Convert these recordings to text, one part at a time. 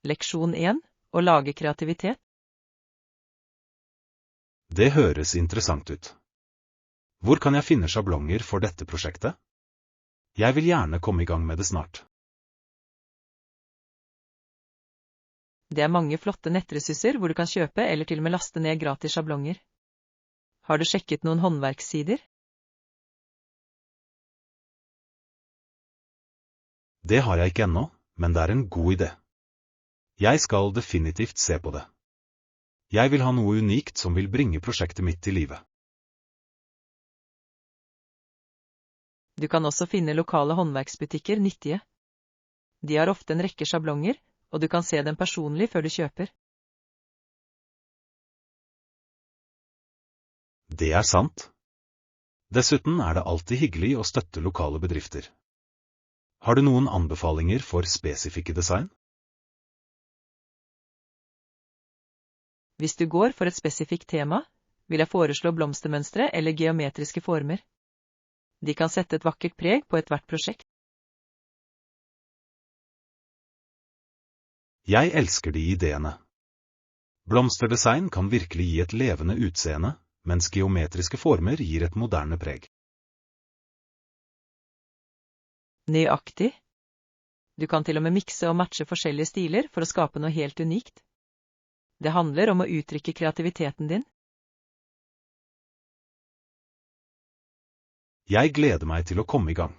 Leksjon 1. Å lage kreativitet. Det høres interessant ut. Hvor kan jeg finne sjablonger for dette prosjektet? Jeg vil gjerne komme i gang med det snart. Det er mange flotte nettressurser hvor du kan kjøpe eller til og med laste ned gratis sjablonger. Har du sjekket noen håndverkssider? Det har jeg ikke ennå, men det er en god idé. Jeg skal definitivt se på det. Jeg vil ha noe unikt som vil bringe prosjektet mitt til live. Du kan også finne lokale håndverksbutikker nyttige. De har ofte en rekke sjablonger, og du kan se dem personlig før du kjøper. Det er sant. Dessuten er det alltid hyggelig å støtte lokale bedrifter. Har du noen anbefalinger for spesifikke design? Hvis du går for et spesifikt tema, vil jeg foreslå blomstermønstre eller geometriske former. De kan sette et vakkert preg på ethvert prosjekt. Jeg elsker de ideene. Blomsterdesign kan virkelig gi et levende utseende, mens geometriske former gir et moderne preg. Nøyaktig. Du kan til og med mikse og matche forskjellige stiler for å skape noe helt unikt. Det handler om å uttrykke kreativiteten din. Jeg gleder meg til å komme i gang.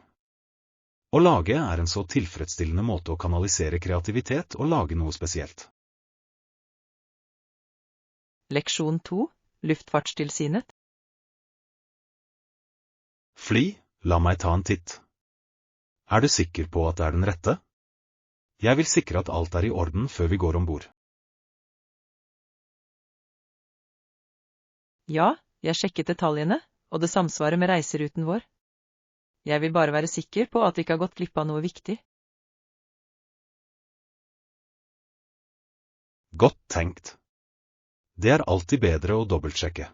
Å lage er en så tilfredsstillende måte å kanalisere kreativitet og lage noe spesielt. Leksjon 2. Luftfartstilsynet. Fly, la meg ta en titt. Er du sikker på at det er den rette? Jeg vil sikre at alt er i orden før vi går ombord. Ja, jeg sjekket detaljene, og det samsvarer med reiseruten vår. Jeg vil bare være sikker på at vi ikke har gått glipp av noe viktig. Godt tenkt. Det er alltid bedre å dobbeltsjekke.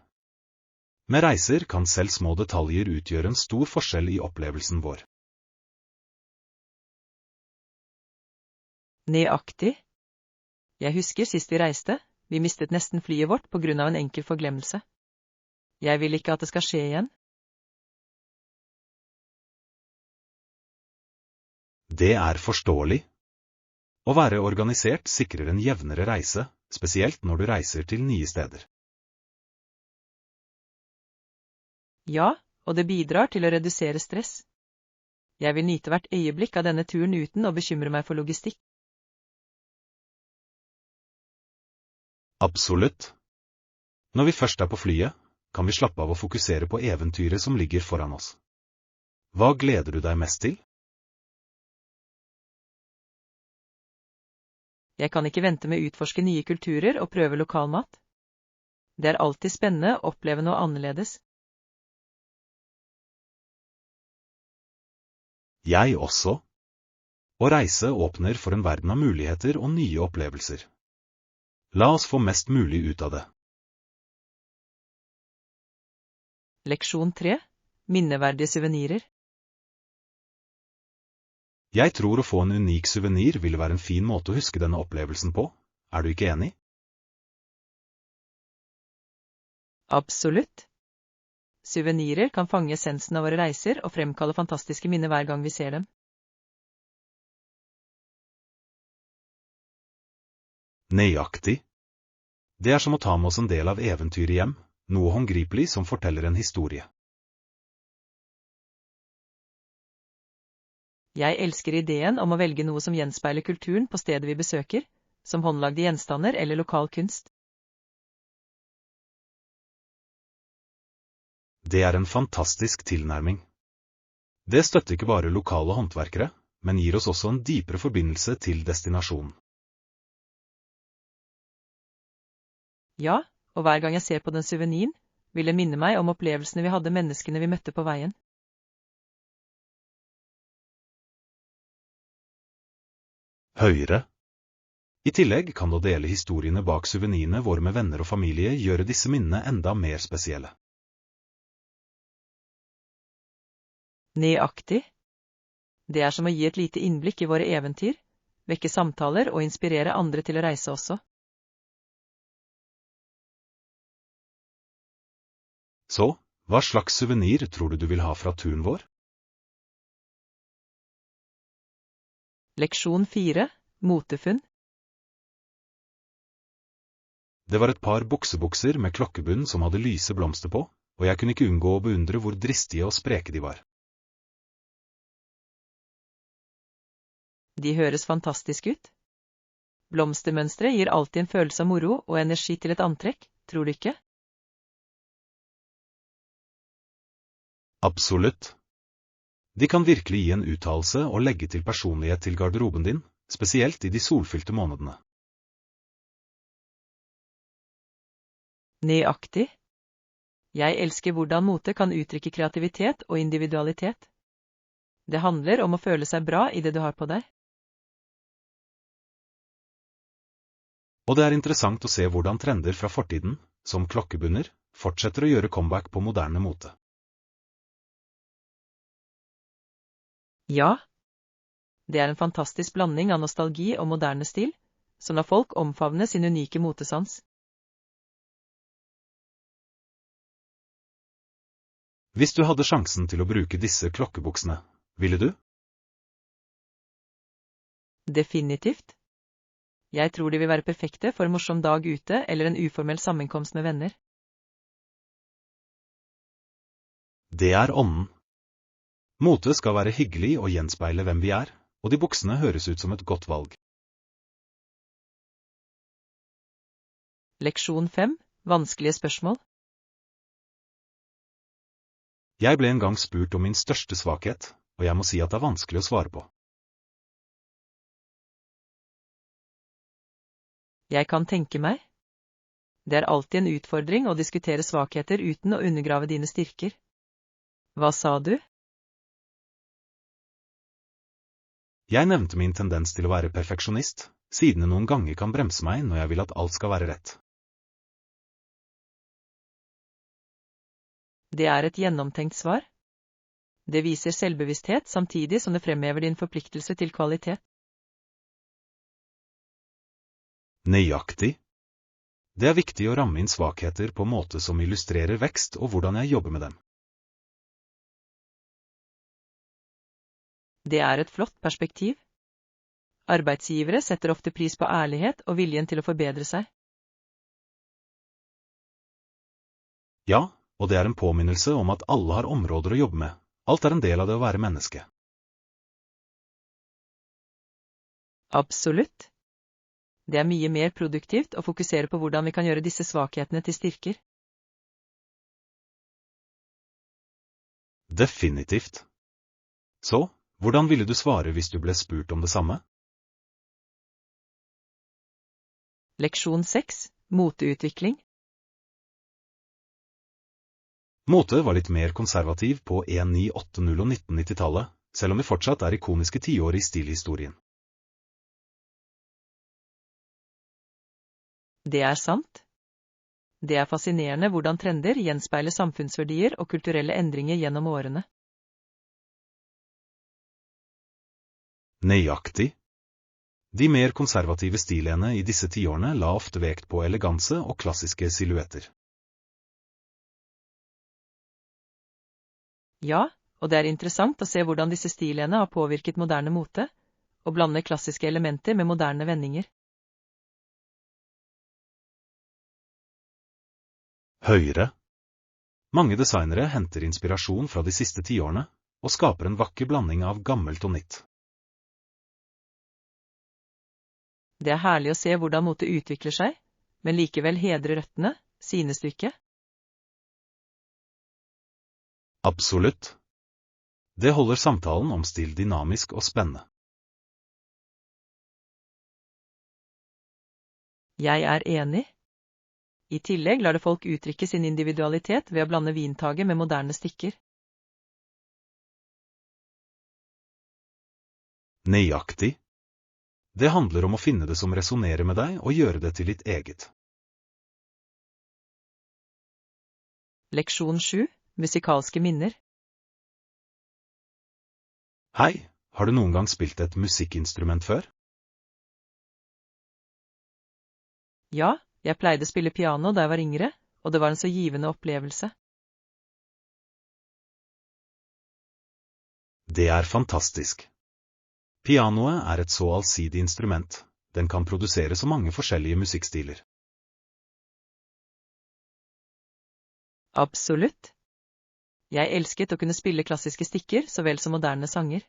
Med reiser kan selv små detaljer utgjøre en stor forskjell i opplevelsen vår. Nøyaktig. Jeg husker sist vi reiste, vi mistet nesten flyet vårt på grunn av en enkel forglemmelse. Jeg vil ikke at det skal skje igjen. Det er forståelig. Å være organisert sikrer en jevnere reise, spesielt når du reiser til nye steder. Ja, og det bidrar til å redusere stress. Jeg vil nyte hvert øyeblikk av denne turen uten å bekymre meg for logistikk. Absolutt. Når vi først er på flyet, kan vi slappe av og fokusere på eventyret som ligger foran oss. Hva gleder du deg mest til? Jeg kan ikke vente med å utforske nye kulturer og prøve lokalmat. Det er alltid spennende å oppleve noe annerledes. Jeg også. Å reise åpner for en verden av muligheter og nye opplevelser. La oss få mest mulig ut av det. Leksjon 3. Minneverdige suvenirer. Jeg tror å få en unik suvenir ville være en fin måte å huske denne opplevelsen på. Er du ikke enig? Absolutt. Suvenirer kan fange essensen av våre reiser og fremkalle fantastiske minner hver gang vi ser dem. Nøyaktig. Det er som å ta med oss en del av eventyret hjem, noe håndgripelig som forteller en historie. Jeg elsker ideen om å velge noe som gjenspeiler kulturen på stedet vi besøker, som håndlagde gjenstander eller lokal kunst. Det er en fantastisk tilnærming. Det støtter ikke bare lokale håndverkere, men gir oss også en dypere forbindelse til destinasjonen. Ja, og hver gang jeg ser på den suveniren, vil det minne meg om opplevelsene vi hadde menneskene vi møtte på veien. Høyre. I tillegg kan det å dele historiene bak suvenirene våre med venner og familie gjøre disse minnene enda mer spesielle. Nøyaktig. Det er som å gi et lite innblikk i våre eventyr, vekke samtaler og inspirere andre til å reise også. Så, hva slags suvenir tror du vil ha fra turen vår? Leksjon 4, motefunn. Det var et par buksebukser med klokkebunn som hadde lyse blomster på, og jeg kunne ikke unngå å beundre hvor dristige og spreke de var. De høres fantastisk ut. Blomstermønstre gir alltid en følelse av moro og energi til et antrekk, tror du ikke? Absolutt. De kan virkelig gi en uttalelse og legge til personlighet til garderoben din, spesielt i de solfylte månedene. Nøyaktig. Jeg elsker hvordan mote kan uttrykke kreativitet og individualitet. Det handler om å føle seg bra i det du har på deg. Og det er interessant å se hvordan trender fra fortiden, som klokkebunner, fortsetter å gjøre comeback på moderne mote. Ja. Det er en fantastisk blanding av nostalgi og moderne stil, som lar folk omfavne sin unike motesans. Hvis du hadde sjansen til å bruke disse klokkebuksene, ville du? Definitivt. Jeg tror de vil være perfekte for en morsom dag ute eller en uformell sammenkomst med venner. Det er ånden. Mote skal være hyggelig og gjenspeile hvem vi er, og de buksene høres ut som et godt valg. Leksjon 5, vanskelige spørsmål. Jeg ble en gang spurt om min største svakhet, og jeg må si at det er vanskelig å svare på. Jeg kan tenke meg. Det er alltid en utfordring å diskutere svakheter uten å undergrave dine styrker. Hva sa du? Jeg nevnte min tendens til å være perfeksjonist, siden det noen ganger kan bremse meg når jeg vil at alt skal være rett. Det er et gjennomtenkt svar. Det viser selvbevissthet samtidig som det fremhever din forpliktelse til kvalitet. Nøyaktig. Det er viktig å ramme inn svakheter på en måte som illustrerer vekst og hvordan jeg jobber med dem. Det er et flott perspektiv. Arbeidsgivere setter ofte pris på ærlighet og viljen til å forbedre seg. Ja, og det er en påminnelse om at alle har områder å jobbe med. Alt er en del av det å være menneske. Absolutt. Det er mye mer produktivt å fokusere på hvordan vi kan gjøre disse svakhetene til styrker. Definitivt. Så, hvordan ville du svare hvis du ble spurt om det samme? Leksjon 6, moteutvikling. Mote var litt mer konservativ på 1980- og 1990-tallet, selv om vi fortsatt er ikoniske tiår i stilhistorien. Det er sant. Det er fascinerende hvordan trender gjenspeiler samfunnsverdier og kulturelle endringer gjennom årene. Nøyaktig. De mer konservative stilene i disse tiårene la ofte vekt på eleganse og klassiske silhuetter. Ja, og det er interessant å se hvordan disse stilene har påvirket moderne mote, og blander klassiske elementer med moderne vendinger. Høyre. Mange designere henter inspirasjon fra de siste tiårene, og skaper en vakker blanding av gammelt og nytt. Det er herlig å se hvordan mote utvikler seg, men likevel hedrer røttene, synes du ikke? Absolutt. Det holder samtalen om stil dynamisk og spennende. Jeg er enig. I tillegg lar det folk uttrykke sin individualitet ved å blande vintaget med moderne stykker. Nøyaktig. Det handler om å finne det som resonerer med deg og gjøre det til ditt eget. Leksjon 7, musikalske minner. Hei, har du noen gang spilt et musikkinstrument før? Ja, jeg pleide å spille piano da jeg var yngre, og det var en så givende opplevelse. Det er fantastisk. Pianoet er et så allsidig instrument, den kan produsere så mange forskjellige musikkstiler. Absolutt. Jeg elsket å kunne spille klassiske stykker så vel som moderne sanger.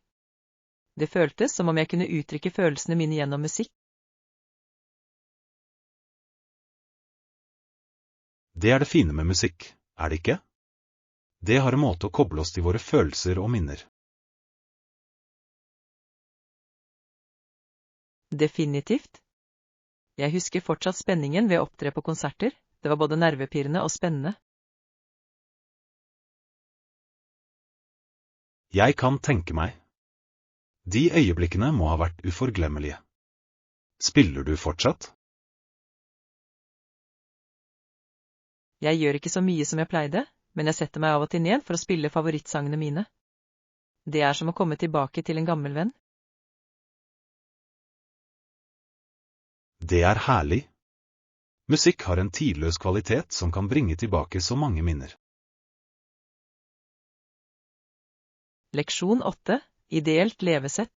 Det føltes som om jeg kunne uttrykke følelsene mine gjennom musikk. Det er det fine med musikk, er det ikke? Det har en måte å koble oss til våre følelser og minner. Definitivt. Jeg husker fortsatt spenningen ved å opptre på konserter, det var både nervepirrende og spennende. Jeg kan tenke meg. De øyeblikkene må ha vært uforglemmelige. Spiller du fortsatt? Jeg gjør ikke så mye som jeg pleide, men jeg setter meg av og til ned for å spille favorittsangene mine. Det er som å komme tilbake til en gammel venn. Det er herlig. Musikk har en tidløs kvalitet som kan bringe tilbake så mange minner. Leksjon 8. Ideelt levesett.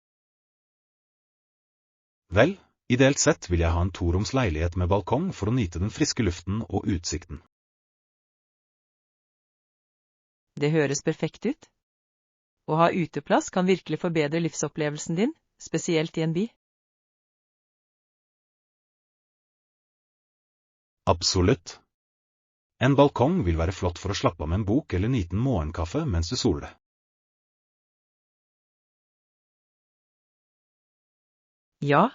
Vel, ideelt sett vil jeg ha en toroms leilighet med balkong for å nyte den friske luften og utsikten. Det høres perfekt ut. Å ha uteplass kan virkelig forbedre livsopplevelsen din, spesielt i en by. Absolutt. En balkong vil være flott for å slappe av med en bok eller nyte en morgenkaffe mens du soler. Ja.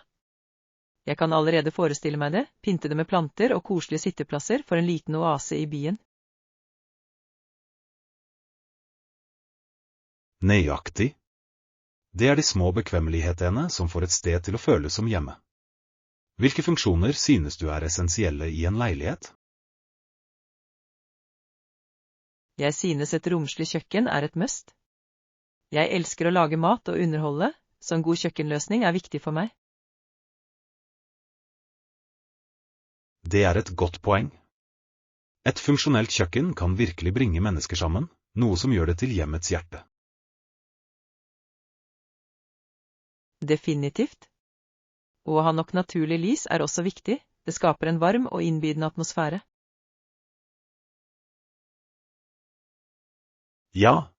Jeg kan allerede forestille meg det, pynte det med planter og koselige sitteplasser for en liten oase i byen. Nøyaktig. Det er de små bekvemmelighetene som får et sted til å føles som hjemme. Hvilke funksjoner synes du er essensielle i en leilighet? Jeg synes et romslig kjøkken er et must. Jeg elsker å lage mat og underholde, så en god kjøkkenløsning er viktig for meg. Det er et godt poeng. Et funksjonelt kjøkken kan virkelig bringe mennesker sammen, noe som gjør det til hjemmets hjerte. Definitivt. Å ha nok naturlig lys er også viktig, det skaper en varm og innbydende atmosfære. Ja.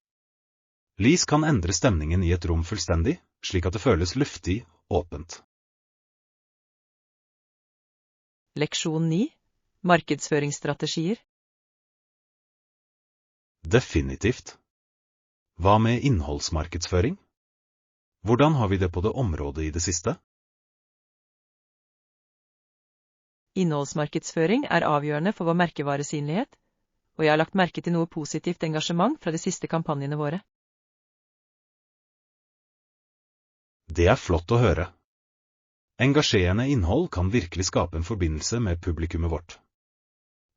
Lys kan endre stemningen i et rom fullstendig, slik at det føles luftig, åpent. Leksjon 9. Markedsføringsstrategier. Definitivt. Hva med innholdsmarkedsføring? Hvordan har vi det på det området i det siste? Innholdsmarkedsføring er avgjørende for vår merkevaresynlighet, og jeg har lagt merke til noe positivt engasjement fra de siste kampanjene våre. Det er flott å høre. Engasjerende innhold kan virkelig skape en forbindelse med publikummet vårt.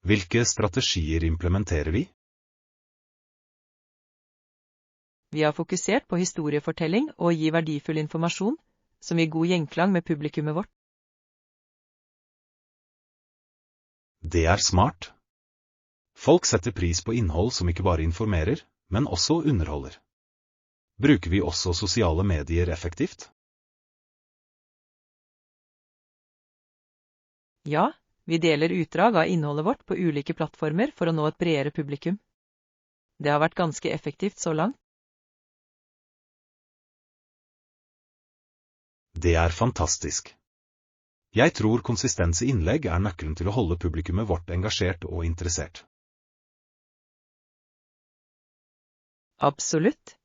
Hvilke strategier implementerer vi? Vi har fokusert på historiefortelling og å gi verdifull informasjon, som gir god gjenklang med publikummet vårt. Det er smart. Folk setter pris på innhold som ikke bare informerer, men også underholder. Bruker vi også sosiale medier effektivt? Ja, vi deler utdrag av innholdet vårt på ulike plattformer for å nå et bredere publikum. Det har vært ganske effektivt så langt. Det er fantastisk. Jeg tror konsistens i innlegg er nøkkelen til å holde publikummet vårt engasjert og interessert. Absolutt.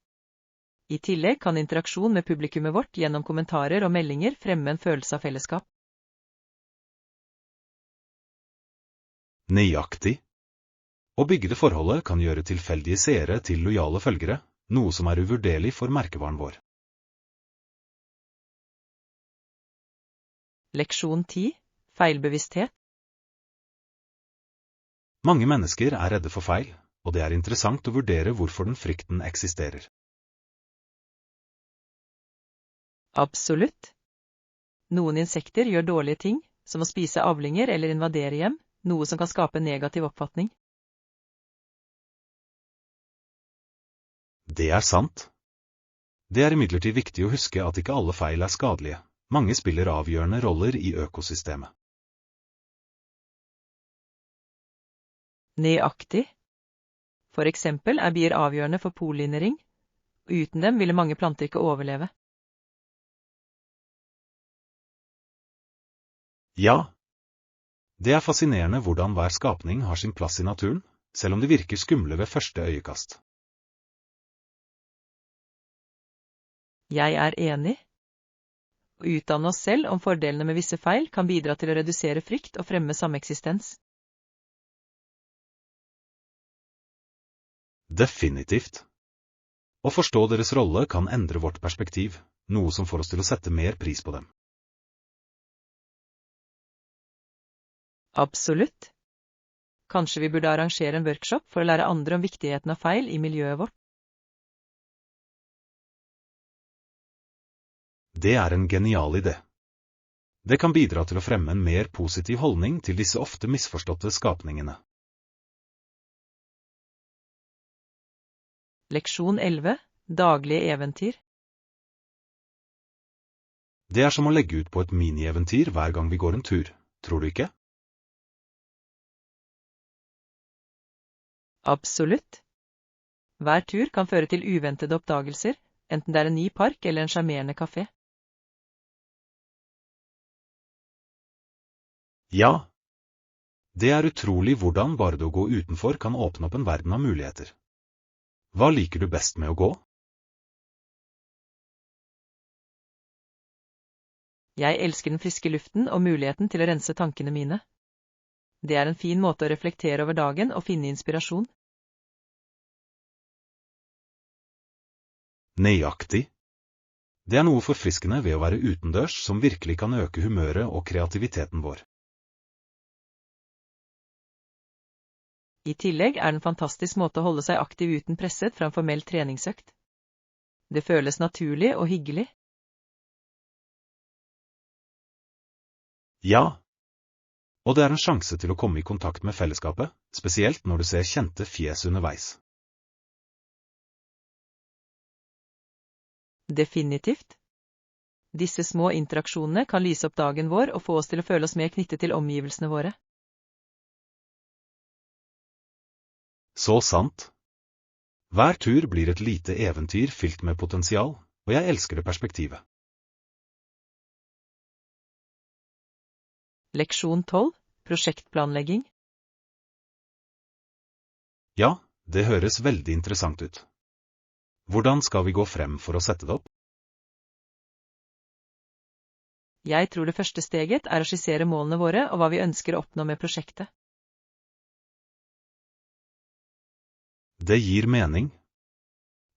I tillegg kan interaksjon med publikummet vårt gjennom kommentarer og meldinger fremme en følelse av fellesskap. Nøyaktig. Å bygge det forholdet kan gjøre tilfeldige seere til lojale følgere, noe som er uvurderlig for merkevaren vår. Leksjon 10. Feilbevissthet. Mange mennesker er redde for feil, og det er interessant å vurdere hvorfor den frykten eksisterer. Absolutt. Noen insekter gjør dårlige ting, som å spise avlinger eller invadere hjem, noe som kan skape en negativ oppfatning. Det er sant. Det er imidlertid viktig å huske at ikke alle feil er skadelige. Mange spiller avgjørende roller i økosystemet. Nøyaktig. For eksempel er bier avgjørende for pollinering, og uten dem ville mange planter ikke overleve. Ja. Det er fascinerende hvordan hver skapning har sin plass i naturen, selv om de virker skumle ved første øyekast. Jeg er enig. Å utdanne oss selv om fordelene med visse feil kan bidra til å redusere frykt og fremme sameksistens. Definitivt. Å forstå deres rolle kan endre vårt perspektiv, noe som får oss til å sette mer pris på dem. Absolutt. Kanskje vi burde arrangere en workshop for å lære andre om viktigheten av feil i miljøet vårt. Det er en genial idé. Det kan bidra til å fremme en mer positiv holdning til disse ofte misforståtte skapningene. Leksjon 11. Daglige eventyr. Det er som å legge ut på et minieventyr hver gang vi går en tur, tror du ikke? Absolutt. Hver tur kan føre til uventede oppdagelser, enten det er en ny park eller en sjarmerende kafé. Ja. Det er utrolig hvordan bare det å gå utenfor kan åpne opp en verden av muligheter. Hva liker du best med å gå? Jeg elsker den friske luften og muligheten til å rense tankene mine. Det er en fin måte å reflektere over dagen og finne inspirasjon. Nøyaktig. Det er noe forfriskende ved å være utendørs som virkelig kan øke humøret og kreativiteten vår. I tillegg er det en fantastisk måte å holde seg aktiv uten presset fra en formell treningsøkt. Det føles naturlig og hyggelig. Ja. Og det er en sjanse til å komme i kontakt med fellesskapet, spesielt når du ser kjente fjes underveis. Definitivt. Disse små interaksjonene kan lyse opp dagen vår og få oss til å føle oss mer knyttet til omgivelsene våre. Så sant. Hver tur blir et lite eventyr fylt med potensial, og jeg elsker det perspektivet. Leksjon 12. Prosjektplanlegging. Ja, det høres veldig interessant ut. Hvordan skal vi gå frem for å sette det opp? Jeg tror det første steget er å skissere målene våre og hva vi ønsker å oppnå med prosjektet. Det gir mening.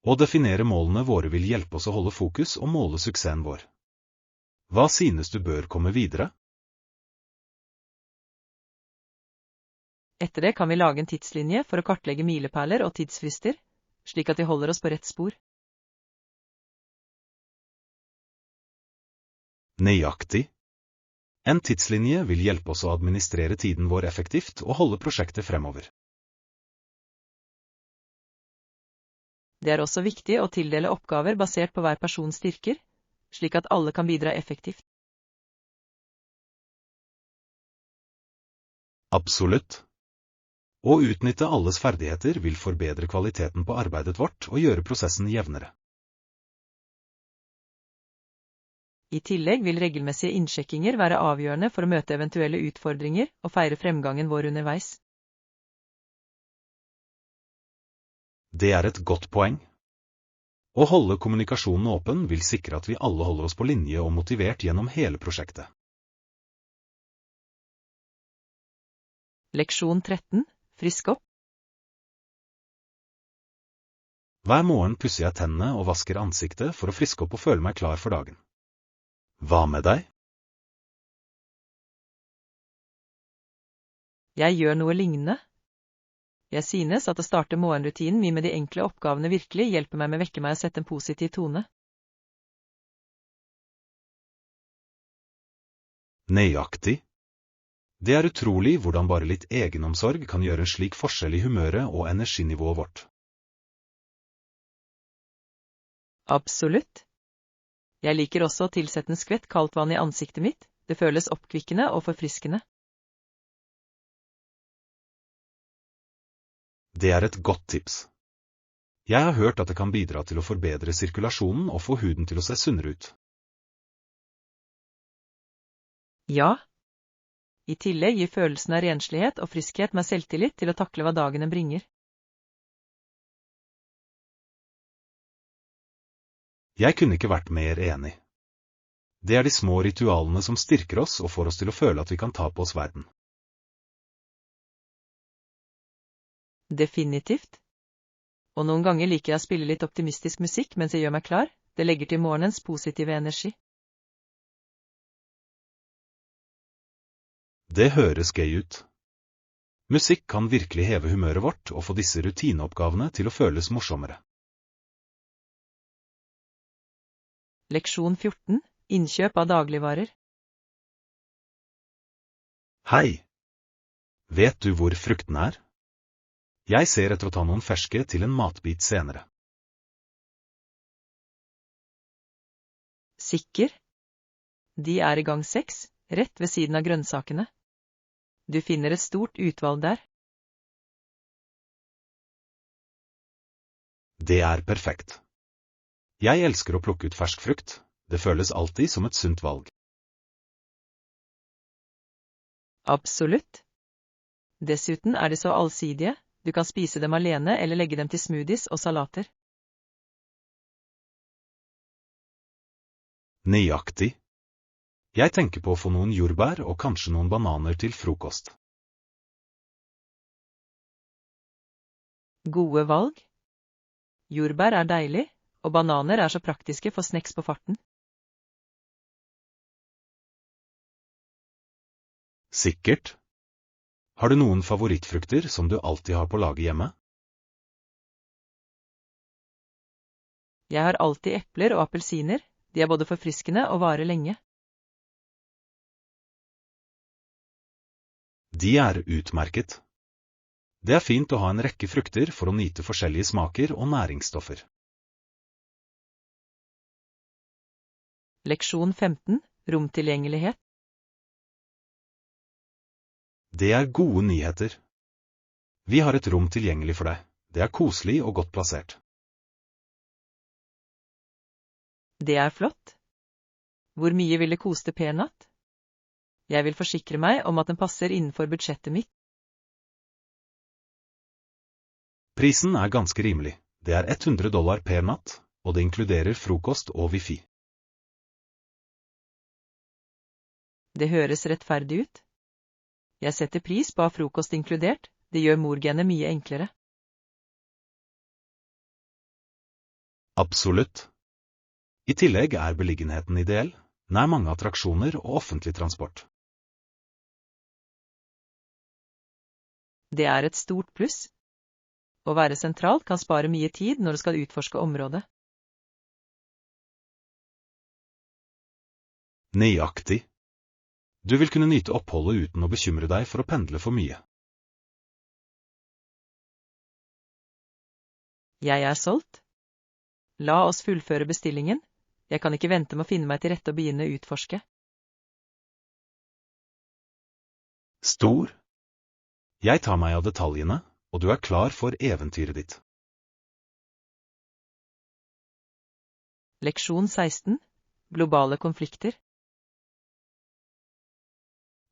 Å definere målene våre vil hjelpe oss å holde fokus og måle suksessen vår. Hva synes du bør komme videre? Etter det kan vi lage en tidslinje for å kartlegge milepæler og tidsfrister, slik at vi holder oss på rett spor. Nøyaktig. En tidslinje vil hjelpe oss å administrere tiden vår effektivt og holde prosjektet fremover. Det er også viktig å tildele oppgaver basert på hver persons styrker, slik at alle kan bidra effektivt. Absolutt. Å utnytte alles ferdigheter vil forbedre kvaliteten på arbeidet vårt og gjøre prosessen jevnere. I tillegg vil regelmessige innsjekkinger være avgjørende for å møte eventuelle utfordringer og feire fremgangen vår underveis. Det er et godt poeng. Å holde kommunikasjonen åpen vil sikre at vi alle holder oss på linje og motivert gjennom hele prosjektet. Leksjon 13. Frisk opp. Hver morgen pusser jeg tennene og vasker ansiktet for å friske opp og føle meg klar for dagen. Hva med deg? Jeg gjør noe lignende. Jeg synes at å starte morgenrutinen min med de enkle oppgavene virkelig hjelper meg med å vekke meg og sette en positiv tone. Nøyaktig. Det er utrolig hvordan bare litt egenomsorg kan gjøre en slik forskjell i humøret og energinivået vårt. Absolutt. Jeg liker også å tilsette en skvett kaldt vann i ansiktet mitt, det føles oppkvikkende og forfriskende. Det er et godt tips. Jeg har hørt at det kan bidra til å forbedre sirkulasjonen og få huden til å se sunnere ut. Ja. I tillegg gir følelsen av renslighet og friskhet meg selvtillit til å takle hva dagen bringer. Jeg kunne ikke vært mer enig. Det er de små ritualene som styrker oss og får oss til å føle at vi kan ta på oss verden. Definitivt. Og noen ganger liker jeg å spille litt optimistisk musikk mens jeg gjør meg klar, det legger til morgenens positive energi. Det høres gøy ut. Musikk kan virkelig heve humøret vårt og få disse rutineoppgavene til å føles morsommere. Leksjon 14. Innkjøp av dagligvarer. Hei! Vet du hvor fruktene er? Jeg ser etter å ta noen ferske til en matbit senere. Sikker? De er i gang 6, rett ved siden av grønnsakene. Du finner et stort utvalg der. Det er perfekt. Jeg elsker å plukke ut fersk frukt. Det føles alltid som et sunt valg. Absolutt. Dessuten er de så allsidige, du kan spise dem alene eller legge dem til smoothies og salater. Nøyaktig. Jeg tenker på å få noen jordbær og kanskje noen bananer til frokost. Gode valg. Jordbær er deilig, og bananer er så praktiske for snacks på farten. Sikkert. Har du noen favorittfrukter som du alltid har på laget hjemme? Jeg har alltid epler og appelsiner, de er både forfriskende og varer lenge. De er utmerket. Det er fint å ha en rekke frukter for å nyte forskjellige smaker og næringsstoffer. Leksjon 15. Romtilgjengelighet. Det er gode nyheter. Vi har et rom tilgjengelig for deg. Det er koselig og godt plassert. Det er flott. Hvor mye vil det koste per natt? Jeg vil forsikre meg om at den passer innenfor budsjettet mitt. Prisen er ganske rimelig. Det er $100 per natt, og det inkluderer frokost og wifi. Det høres rettferdig ut. Jeg setter pris på å ha frokost inkludert, det gjør morgenet mye enklere. Absolutt. I tillegg er beliggenheten ideell, nær mange attraksjoner og offentlig transport. Det er et stort pluss. Å være sentralt kan spare mye tid når du skal utforske området. Nøyaktig. Du vil kunne nyte oppholdet uten å bekymre deg for å pendle for mye. Jeg er solgt. La oss fullføre bestillingen. Jeg kan ikke vente med å finne meg til rette og begynne å utforske. Stor. Jeg tar meg av detaljene, og du er klar for eventyret ditt. Leksjon 16. Globale konflikter.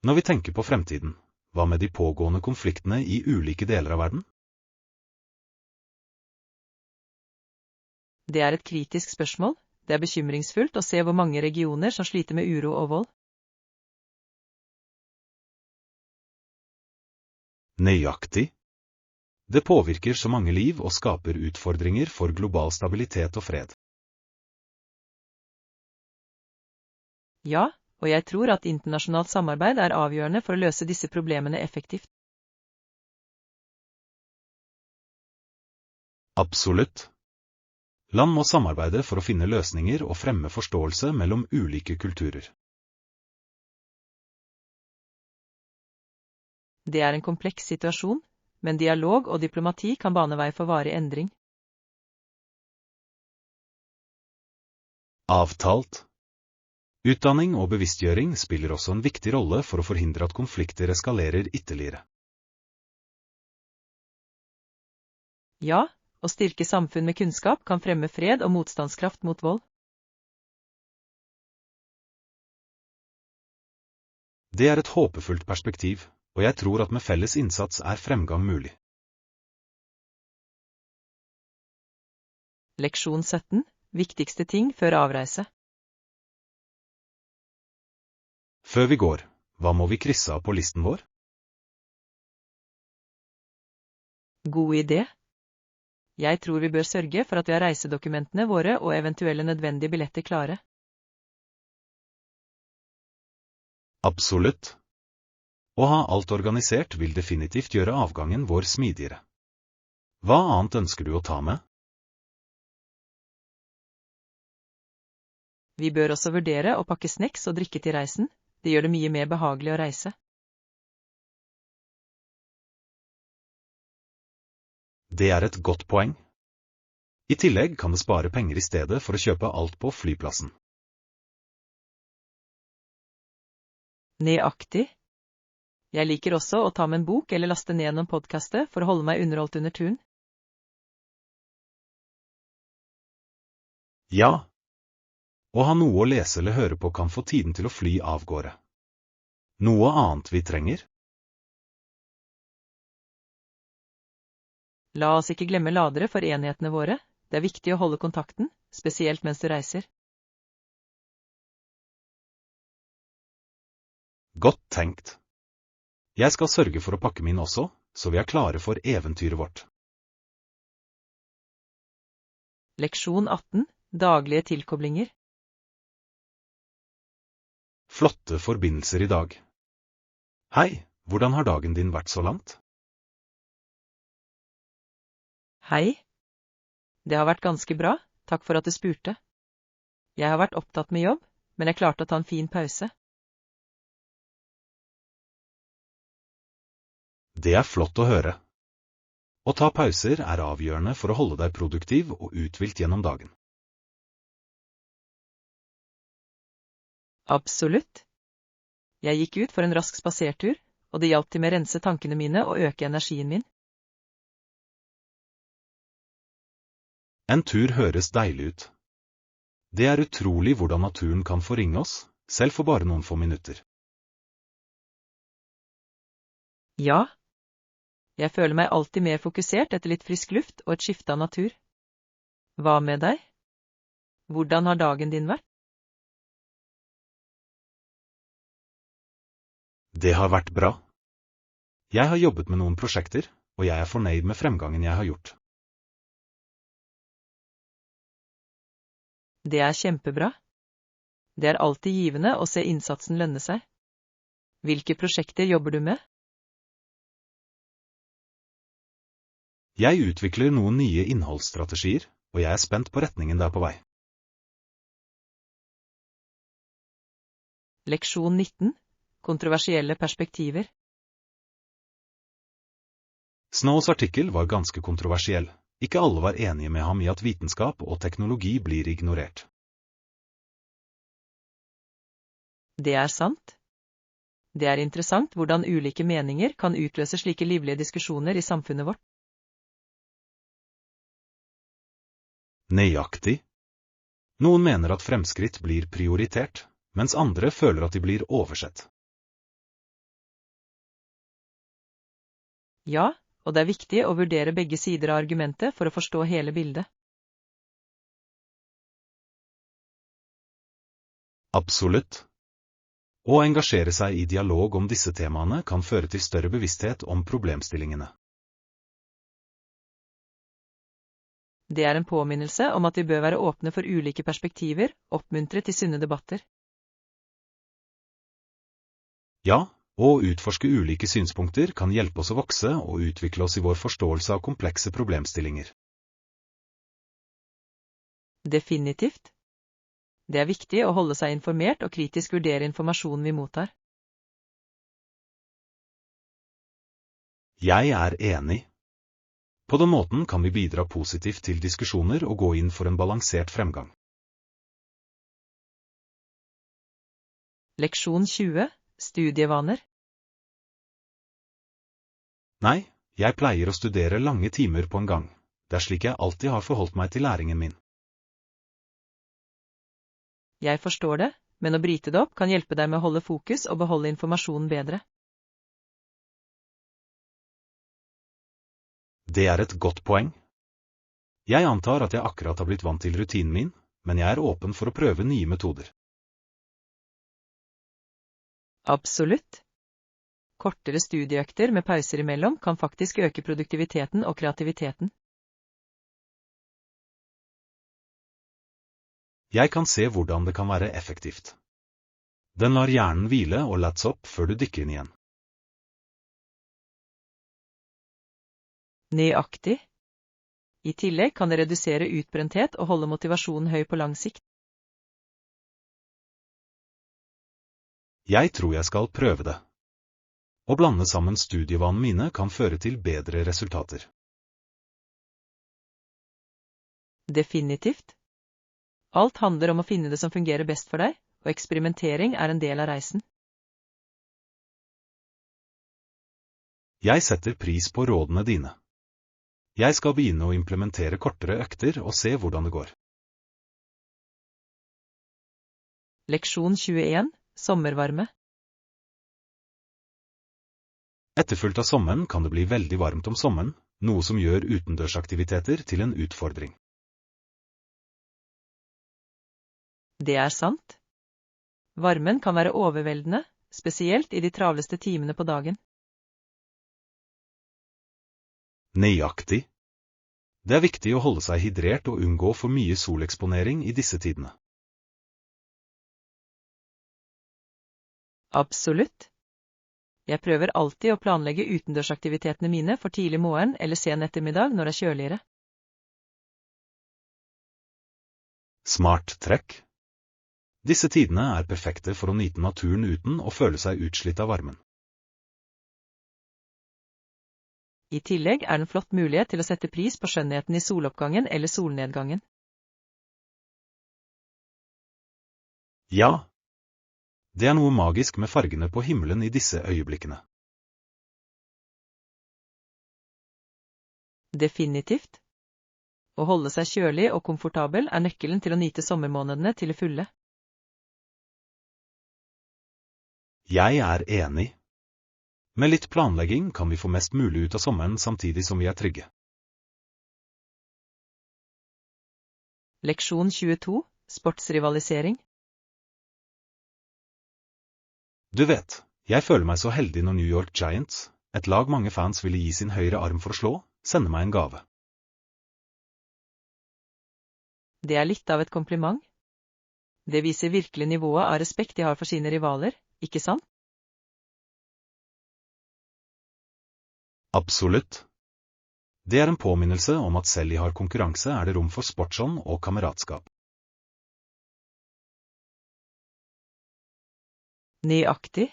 Når vi tenker på fremtiden, hva med de pågående konfliktene i ulike deler av verden? Det er et kritisk spørsmål. Det er bekymringsfullt å se hvor mange regioner som sliter med uro og vold. Nøyaktig. Det påvirker så mange liv og skaper utfordringer for global stabilitet og fred. Ja, og jeg tror at internasjonalt samarbeid er avgjørende for å løse disse problemene effektivt. Absolutt. Land må samarbeide for å finne løsninger og fremme forståelse mellom ulike kulturer. Det er en kompleks situasjon, men dialog og diplomati kan bane vei for varig endring. Avtalt. Utdanning og bevisstgjøring spiller også en viktig rolle for å forhindre at konflikter eskalerer ytterligere. Ja, å styrke samfunn med kunnskap kan fremme fred og motstandskraft mot vold. Det er et håpefullt perspektiv, og jeg tror at med felles innsats er fremgang mulig. Leksjon 17. Viktigste ting før avreise. Før vi går, hva må vi krysse av på listen vår? God idé. Jeg tror vi bør sørge for at vi har reisedokumentene våre og eventuelle nødvendige billetter klare. Absolutt. Å ha alt organisert vil definitivt gjøre avgangen vår smidigere. Hva annet ønsker du å ta med? Vi bør også vurdere å pakke snacks og drikke til reisen. Det gjør det mye mer behagelig å reise. Det er et godt poeng. I tillegg kan det spare penger i stedet for å kjøpe alt på flyplassen. Nøyaktig. Jeg liker også å ta med en bok eller laste ned noen podkaster for å holde meg underholdt under turen. Ja. Å ha noe å lese eller høre på kan få tiden til å fly av gårde. Noe annet vi trenger? La oss ikke glemme ladere for enhetene våre. Det er viktig å holde kontakten, spesielt mens du reiser. Godt tenkt. Jeg skal sørge for å pakke min også, så vi er klare for eventyret vårt. Leksjon 18. Daglige tilkoblinger. Flotte forbindelser i dag. Hei, hvordan har dagen din vært så langt? Hei. Det har vært ganske bra, takk for at du spurte. Jeg har vært opptatt med jobb, men jeg klarte å ta en fin pause. Det er flott å høre. Å ta pauser er avgjørende for å holde deg produktiv og uthvilt gjennom dagen. Absolutt. Jeg gikk ut for en rask spasertur, og det hjalp til med å rense tankene mine og øke energien min. En tur høres deilig ut. Det er utrolig hvordan naturen kan forringe oss, selv for bare noen få minutter. Ja. Jeg føler meg alltid mer fokusert etter litt frisk luft og et skifte av natur. Hva med deg? Hvordan har dagen din vært? Det har vært bra. Jeg har jobbet med noen prosjekter, og jeg er fornøyd med fremgangen jeg har gjort. Det er kjempebra. Det er alltid givende å se innsatsen lønne seg. Hvilke prosjekter jobber du med? Jeg utvikler noen nye innholdsstrategier, og jeg er spent på retningen det er på vei. Leksjon 19. Kontroversielle perspektiver. Snows artikkel var ganske kontroversiell. Ikke alle var enige med ham i at vitenskap og teknologi blir ignorert. Det er sant. Det er interessant hvordan ulike meninger kan utløse slike livlige diskusjoner i samfunnet vårt. Nøyaktig. Noen mener at fremskritt blir prioritert, mens andre føler at de blir oversett. Ja, og det er viktig å vurdere begge sider av argumentet for å forstå hele bildet. Absolutt. Å engasjere seg i dialog om disse temaene kan føre til større bevissthet om problemstillingene. Det er en påminnelse om at vi bør være åpne for ulike perspektiver, oppmuntre til sunne debatter. Ja, å utforske ulike synspunkter kan hjelpe oss å vokse og utvikle oss i vår forståelse av komplekse problemstillinger. Definitivt. Det er viktig å holde seg informert og kritisk vurdere informasjonen vi mottar. Jeg er enig. På den måten kan vi bidra positivt til diskusjoner og gå inn for en balansert fremgang. Leksjon 20. Studievaner. Nei, jeg pleier å studere lange timer på en gang. Det er slik jeg alltid har forholdt meg til læringen min. Jeg forstår det, men å bryte det opp kan hjelpe deg med å holde fokus og beholde informasjonen bedre. Det er et godt poeng. Jeg antar at jeg akkurat har blitt vant til rutinen min, men jeg er åpen for å prøve nye metoder. Absolutt. Kortere studieøkter med pauser imellom kan faktisk øke produktiviteten og kreativiteten. Jeg kan se hvordan det kan være effektivt. Den lar hjernen hvile og lades opp før du dykker inn igjen. Nøyaktig. I tillegg kan det redusere utbrenthet og holde motivasjonen høy på lang sikt. Jeg tror jeg skal prøve det. Å blande sammen studievanene mine kan føre til bedre resultater. Definitivt. Alt handler om å finne det som fungerer best for deg, og eksperimentering er en del av reisen. Jeg setter pris på rådene dine. Jeg skal begynne å implementere kortere økter og se hvordan det går. Leksjon 21. Sommervarme. Etterfulgt av sommeren kan det bli veldig varmt om sommeren, noe som gjør utendørsaktiviteter til en utfordring. Det er sant. Varmen kan være overveldende, spesielt i de travleste timene på dagen. Nøyaktig. Det er viktig å holde seg hydrert og unngå for mye soleksponering i disse tidene. Absolutt. Jeg prøver alltid å planlegge utendørsaktivitetene mine for tidlig morgen eller sen ettermiddag når det er kjøligere. Smart trekk. Disse tidene er perfekte for å nyte naturen uten å føle seg utslitt av varmen. I tillegg er det en flott mulighet til å sette pris på skjønnheten i soloppgangen eller solnedgangen. Ja. Det er noe magisk med fargene på himmelen i disse øyeblikkene. Definitivt. Å holde seg kjølig og komfortabel er nøkkelen til å nyte sommermånedene til det fulle. Jeg er enig. Med litt planlegging kan vi få mest mulig ut av sommeren samtidig som vi er trygge. Leksjon 22. Sportsrivalisering. Du vet, jeg føler meg så heldig når New York Giants, et lag mange fans ville gi sin høyre arm for å slå, sender meg en gave. Det er litt av et kompliment. Det viser virkelig nivået av respekt de har for sine rivaler, ikke sant? Absolutt. Det er en påminnelse om at selv i hard konkurranse er det rom for sportsånd og kameratskap. Nøyaktig.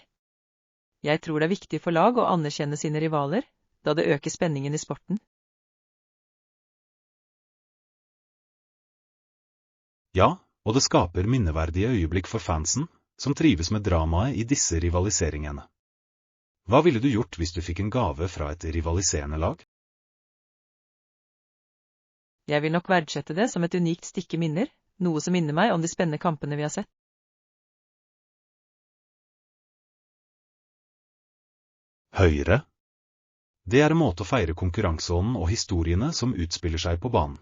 Jeg tror det er viktig for lag å anerkjenne sine rivaler, da det øker spenningen i sporten. Ja, og det skaper minneverdige øyeblikk for fansen, som trives med dramaet i disse rivaliseringene. Hva ville du gjort hvis du fikk en gave fra et rivaliserende lag? Jeg vil nok verdsette det som et unikt stykke minner, noe som minner meg om de spennende kampene vi har sett. Høyre. Det er en måte å feire konkurranseånden og historiene som utspiller seg på banen.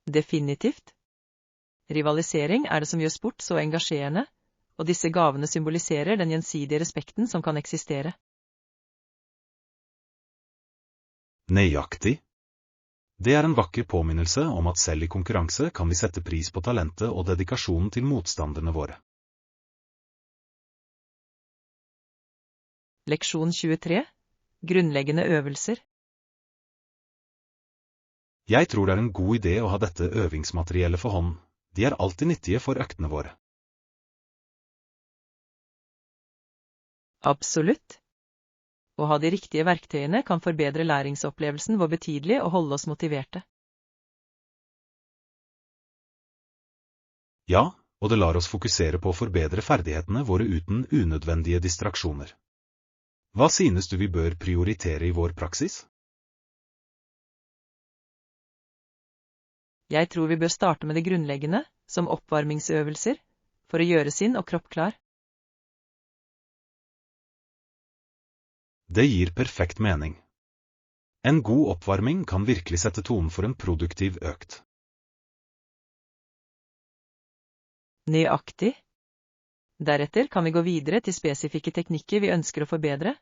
Definitivt. Rivalisering er det som gjør sport så engasjerende, og disse gavene symboliserer den gjensidige respekten som kan eksistere. Nøyaktig. Det er en vakker påminnelse om at selv i konkurranse kan vi sette pris på talentet og dedikasjonen til motstanderne våre. Leksjon 23. Grunnleggende øvelser. Jeg tror det er en god idé å ha dette øvingsmateriellet for hånden. De er alltid nyttige for øktene våre. Absolutt. Å ha de riktige verktøyene kan forbedre læringsopplevelsen vår betydelig og holde oss motiverte. Ja, og det lar oss fokusere på å forbedre ferdighetene våre uten unødvendige distraksjoner. Hva synes du vi bør prioritere i vår praksis? Jeg tror vi bør starte med det grunnleggende, som oppvarmingsøvelser, for å gjøre sinn og kropp klar. Det gir perfekt mening. En god oppvarming kan virkelig sette tonen for en produktiv økt. Nøyaktig. Deretter kan vi gå videre til spesifikke teknikker vi ønsker å forbedre,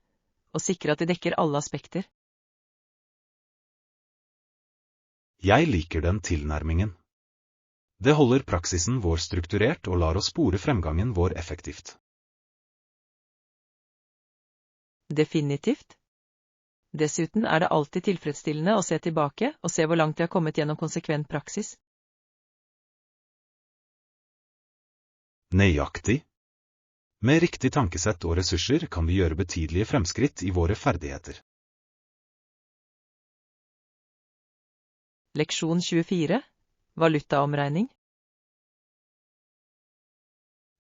og sikre at de dekker alle aspekter. Jeg liker den tilnærmingen. Det holder praksisen vår strukturert og lar oss spore fremgangen vår effektivt. Definitivt. Dessuten er det alltid tilfredsstillende å se tilbake og se hvor langt vi har kommet gjennom konsekvent praksis. Nøyaktig. Med riktig tankesett og ressurser kan vi gjøre betydelige fremskritt i våre ferdigheter. Leksjon 24. Valutaomregning.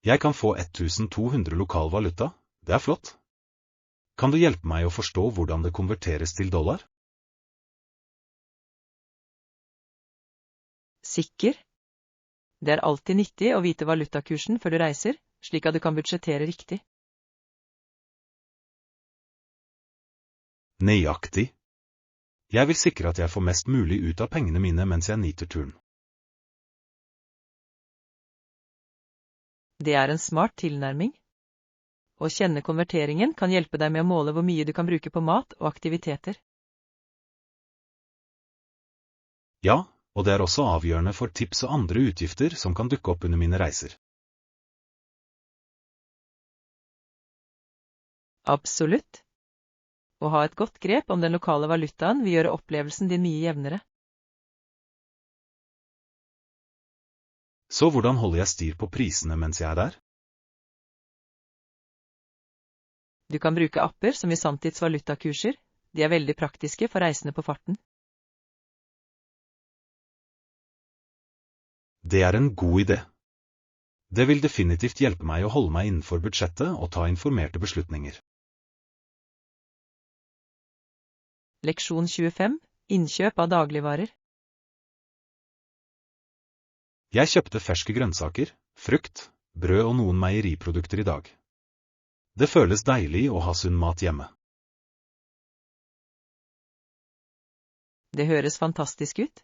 Jeg kan få 1200 lokal valuta, det er flott. Kan du hjelpe meg å forstå hvordan det konverteres til dollar? Sikker. Det er alltid nyttig å vite valutakursen før du reiser, slik at du kan budsjettere riktig. Nøyaktig. Jeg vil sikre at jeg får mest mulig ut av pengene mine mens jeg nyter turen. Det er en smart tilnærming. Å kjenne konverteringen kan hjelpe deg med å måle hvor mye du kan bruke på mat og aktiviteter. Ja, og det er også avgjørende for tips og andre utgifter som kan dukke opp under mine reiser. Absolutt. Å ha et godt grep om den lokale valutaen vil gjøre opplevelsen din mye jevnere. Så hvordan holder jeg styr på prisene mens jeg er der? Du kan bruke apper som gir sanntidsvalutakurser. De er veldig praktiske for reisende på farten. Det er en god idé. Det vil definitivt hjelpe meg å holde meg innenfor budsjettet og ta informerte beslutninger. Leksjon 25. Innkjøp av dagligvarer. Jeg kjøpte ferske grønnsaker, frukt, brød og noen meieriprodukter i dag. Det føles deilig å ha sunn mat hjemme. Det høres fantastisk ut.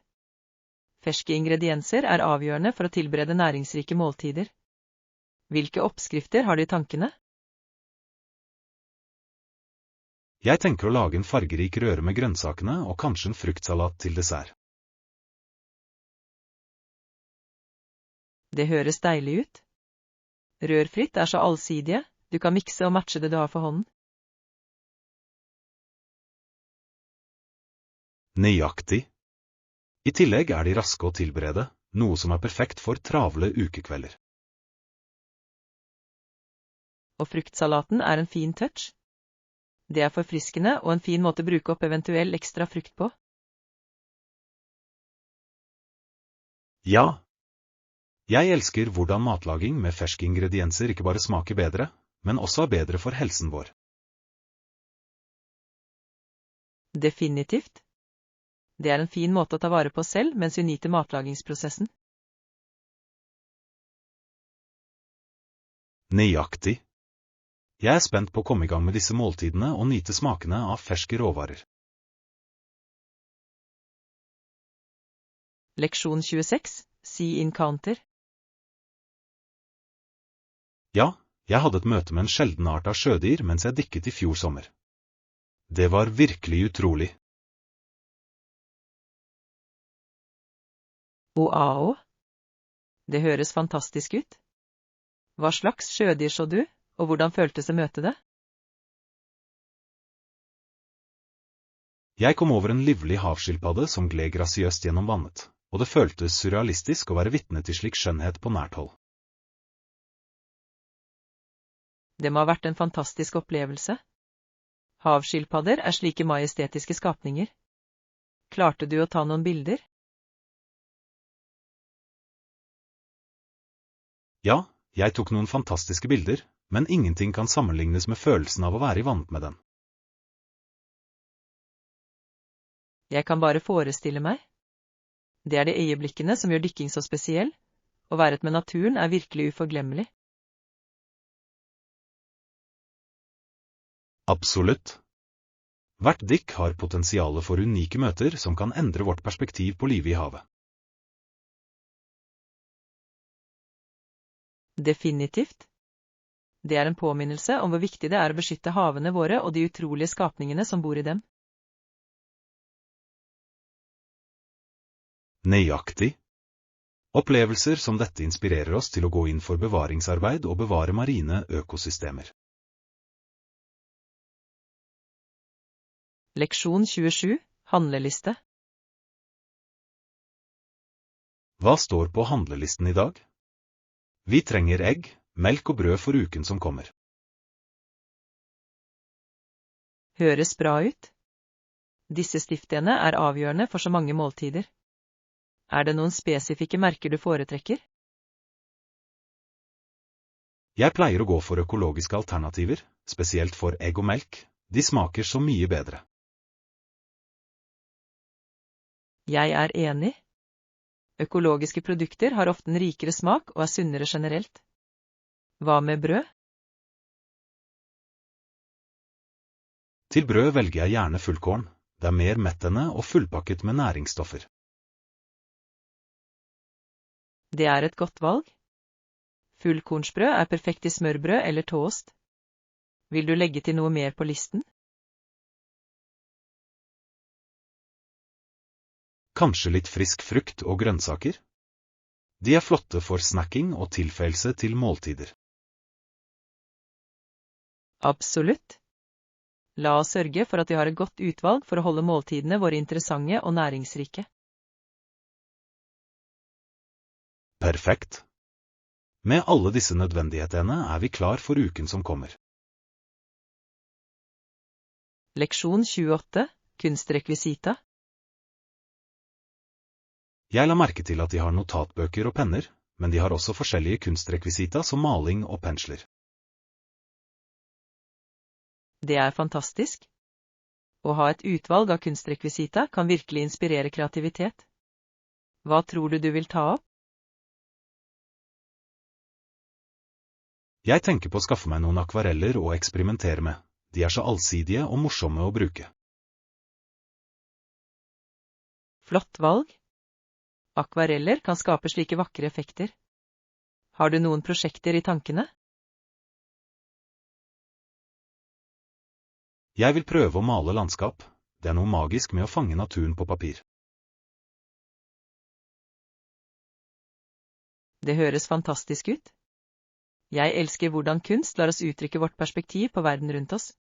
Ferske ingredienser er avgjørende for å tilberede næringsrike måltider. Hvilke oppskrifter har du i tankene? Jeg tenker å lage en fargerik røre med grønnsakene og kanskje en fruktsalat til dessert. Det høres deilig ut. Rørfritt er så allsidige, du kan mikse og matche det du har for hånden. Nøyaktig. I tillegg er de raske å tilberede, noe som er perfekt for travle ukekvelder. Og fruktsalaten er en fin touch. Det er forfriskende og en fin måte å bruke opp eventuell ekstra frukt på. Ja. Jeg elsker hvordan matlaging med ferske ingredienser ikke bare smaker bedre, men også er bedre for helsen vår. Definitivt. Det er en fin måte å ta vare på selv mens vi nyter matlagingsprosessen. Nøyaktig. Jeg er spent på å komme i gang med disse måltidene og nyte smakene av ferske råvarer. Leksjon 26. Sea Encounter. Ja, jeg hadde et møte med en sjelden art av sjødyr mens jeg dykket i fjor sommer. Det var virkelig utrolig. Wow! Det høres fantastisk ut. Hva slags sjødyr så du, og hvordan føltes det møte det? Jeg kom over en livlig havskilpadde som gled grasiøst gjennom vannet, og det føltes surrealistisk å være vitne til slik skjønnhet på nært hold. Det må ha vært en fantastisk opplevelse. Havskilpadder er slike majestetiske skapninger. Klarte du å ta noen bilder? Ja, jeg tok noen fantastiske bilder, men ingenting kan sammenlignes med følelsen av å være i vann med den. Jeg kan bare forestille meg. Det er de øyeblikkene som gjør dykking så spesiell. Å være med naturen er virkelig uforglemmelig. Absolutt. Hvert dykk har potensialet for unike møter som kan endre vårt perspektiv på livet i havet. Definitivt. Det er en påminnelse om hvor viktig det er å beskytte havene våre og de utrolige skapningene som bor i dem. Nøyaktig. Opplevelser som dette inspirerer oss til å gå inn for bevaringsarbeid og bevare marine økosystemer. Leksjon 27, handleliste. Hva står på handlelisten i dag? Vi trenger egg, melk og brød for uken som kommer. Høres bra ut. Disse stiftene er avgjørende for så mange måltider. Er det noen spesifikke merker du foretrekker? Jeg pleier å gå for økologiske alternativer, spesielt for egg og melk. De smaker så mye bedre. Jeg er enig. Økologiske produkter har ofte en rikere smak og er sunnere generelt. Hva med brød? Til brød velger jeg gjerne fullkorn. Det er mer mettende og fullpakket med næringsstoffer. Det er et godt valg. Fullkornsbrød er perfekt i smørbrød eller toast. Vil du legge til noe mer på listen? Kanskje litt frisk frukt og grønnsaker? De er flotte for snacking og tilføyelse til måltider. Absolutt. La oss sørge for at vi har et godt utvalg for å holde måltidene våre interessante og næringsrike. Perfekt. Med alle disse nødvendighetene er vi klar for uken som kommer. Leksjon 28, kunstrekvisita. Jeg la merke til at de har notatbøker og penner, men de har også forskjellige kunstrekvisita som maling og pensler. Det er fantastisk. Å ha et utvalg av kunstrekvisita kan virkelig inspirere kreativitet. Hva tror du vil ta opp? Jeg tenker på å skaffe meg noen akvareller å eksperimentere med. De er så allsidige og morsomme å bruke. Flott valg. Akvareller kan skape slike vakre effekter. Har du noen prosjekter i tankene? Jeg vil prøve å male landskap. Det er noe magisk med å fange naturen på papir. Det høres fantastisk ut. Jeg elsker hvordan kunst lar oss uttrykke vårt perspektiv på verden rundt oss.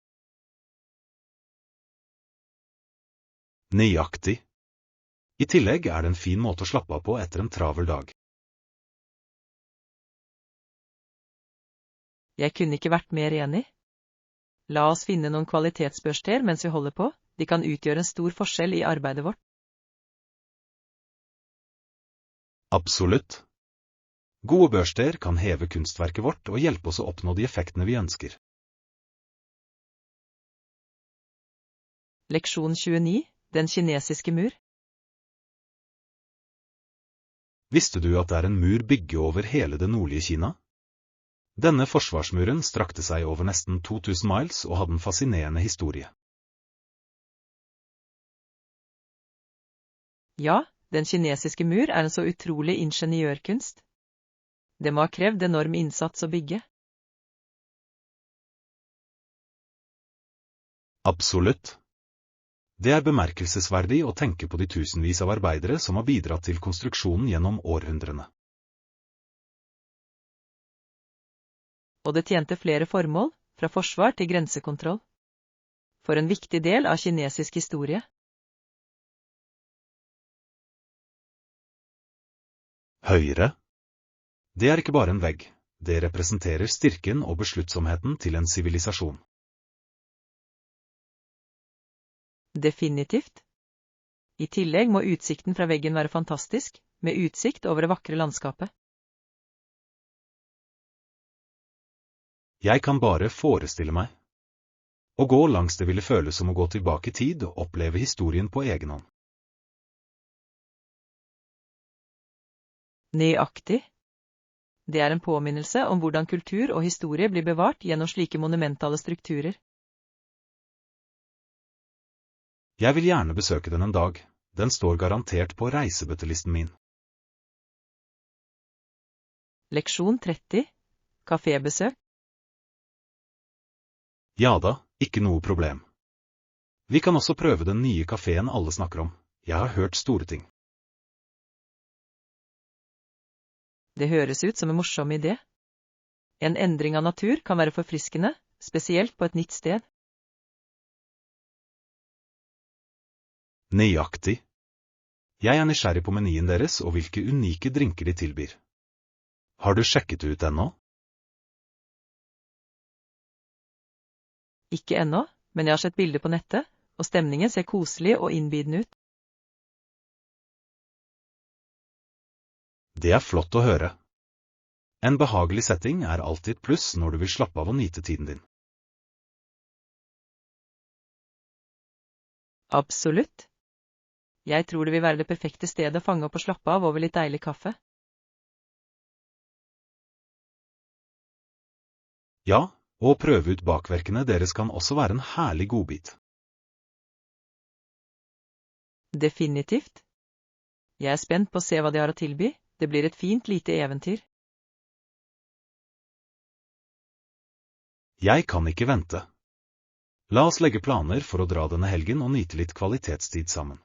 Nøyaktig. I tillegg er det en fin måte å slappe av på etter en travel dag. Jeg kunne ikke vært mer enig. La oss finne noen kvalitetsbørster mens vi holder på. De kan utgjøre en stor forskjell i arbeidet vårt. Absolutt. Gode børster kan heve kunstverket vårt og hjelpe oss å oppnå de effektene vi ønsker. Leksjon 29, den kinesiske mur. Visste du at det er en mur bygget over hele det nordlige Kina? Denne forsvarsmuren strakte seg over nesten 2000 miles og hadde en fascinerende historie. Ja, den kinesiske mur er en så utrolig ingeniørkunst. Det må ha krevd enorm innsats å bygge. Absolutt. Det er bemerkelsesverdig å tenke på de tusenvis av arbeidere som har bidratt til konstruksjonen gjennom århundrene. Og det tjente flere formål, fra forsvar til grensekontroll. For en viktig del av kinesisk historie. Høyre. Det er ikke bare en vegg, Det representerer styrken og besluttsomheten til en sivilisasjon. Definitivt. I tillegg må utsikten fra veggen være fantastisk, med utsikt over det vakre landskapet. Jeg kan bare forestille meg. Å gå langs det ville føles som å gå tilbake i tid og oppleve historien på egen hånd. Nøyaktig. Det er en påminnelse om hvordan kultur og historie blir bevart gjennom slike monumentale strukturer. Jeg vil gjerne besøke den en dag. Den står garantert på reisebøttelisten min. Leksjon 30. Kafébesøk. Ja da, ikke noe problem. Vi kan også prøve den nye kaféen alle snakker om. Jeg har hørt store ting. Det høres ut som en morsom idé. En endring av natur kan være forfriskende, spesielt på et nytt sted. Nøyaktig. Jeg er nysgjerrig på menyen deres og hvilke unike drinker de tilbyr. Har du sjekket ut ennå? Ikke ennå, men jeg har sett bilder på nettet, og stemningen ser koselig og innbydende ut. Det er flott å høre. En behagelig setting er alltid et pluss når du vil slappe av og nyte tiden din. Absolutt. Jeg tror det vil være det perfekte stedet å fange opp og slappe av over litt deilig kaffe. Ja, og prøve ut bakverkene deres kan også være en herlig godbit. Definitivt. Jeg er spent på å se hva de har å tilby. Det blir et fint lite eventyr. Jeg kan ikke vente. La oss legge planer for å dra denne helgen og nyte litt kvalitetstid sammen.